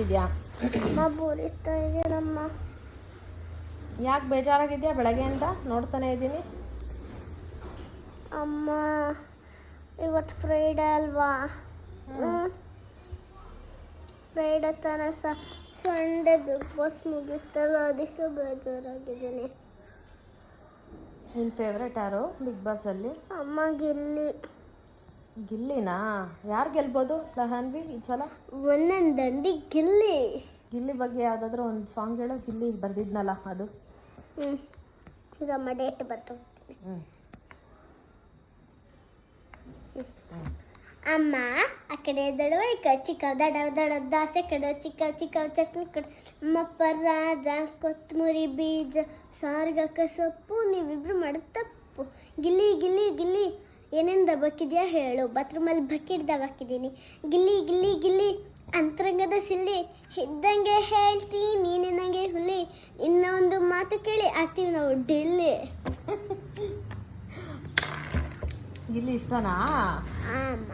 ಇದೆಯಾ? ಅಮ್ಮ ಬೋರಿಸ್ತಾ ಇದೆಯಮ್ಮ. ಯಾಕೆ ಬೇಜಾರಾಗಿದೆಯಾ ಬೆಳಗ್ಗೆಯಿಂದ? ನೋಡ್ತಾನೆ ಇದ್ದೀನಿ. ಅಮ್ಮ ಇವತ್ತು ಫ್ರೈಡೇ ಅಲ್ವಾ? ಫ್ರೈಡೇ ತಾನೇ ಸಂಡೇ ಬಿಗ್ ಬಾಸ್ ಮುಗಿತಲ್ಲ, ಅದಕ್ಕೆ ಬೇಜಾರಾಗಿದ್ದೀನಿ. ನಿನ್ನ ಫೇವ್ರೇಟ್ ಯಾರು ಬಿಗ್ ಬಾಸಲ್ಲಿ? ಅಮ್ಮ ಗಿಲ್ಲಿ. ಗಿಲ್ಲಿನಾ? ಯಾರು ಗೆಲ್ಬೋದು ಲಹನ್ವಿ ಈ ಸಲ? ಒಂದೊಂದು ದಂಡಿ ಗಿಲ್ಲಿ. ಗಿಲ್ಲಿ ಬಗ್ಗೆ ಯಾವುದಾದ್ರೂ ಒಂದು ಸಾಂಗ್ ಹೇಳೋ. ಗಿಲ್ಲಿ ಬರ್ದಿದ್ನಲ್ಲ ಅದು. ಇದಮ್ಮ ಡೇಟ್ ಬರ್ತೀನಿ. ಅಮ್ಮ ಆ ಕಡೆ ದಡವ ಈ ಕಡೆ ಚಿಕ್ಕ ದಡ ದಡ ದಾಸೆ ಕಡೆ ಚಿಕ್ಕ ಚಿಕ್ಕ ಚಟ್ನಿ ಕಡೆ ಅಮ್ಮಪ್ಪ ರಾಜ ಕೊತ್ತಂಬರಿ ಬೀಜ ಸಾರ್ಗಕ್ಕ ಸೊಪ್ಪು ನೀವಿಬ್ರು ಮಾಡೋದು ತಪ್ಪು. ಗಿಲ್ಲಿ ಗಿಲ್ಲಿ ಗಿಲ್ಲಿ ಏನೇನು ದಬಕ್ಕಿದ್ಯಾ ಹೇಳು. ಬಾತ್ರೂಮಲ್ಲಿ ಬಕೆಟ್ ದಬಾಕಿದ್ದೀನಿ. ಗಿಲ್ಲಿ ಗಿಲ್ಲಿ ಗಿಲ್ಲಿ ಅಂತರಂಗದ ಸಿಲ್ಲಿ ಇದ್ದಂಗೆ ಹೇಳ್ತೀನಿ ನೀನೆ ನನಗೆ ಹುಲಿ. ಇನ್ನೊಂದು ಮಾತು ಕೇಳಿ ಆಗ್ತೀವಿ ನಾವು ಡಿಲ್ಲಿ. ಗಿಲ್ಲಿ ಇಷ್ಟನಾ? ಅಮ್ಮ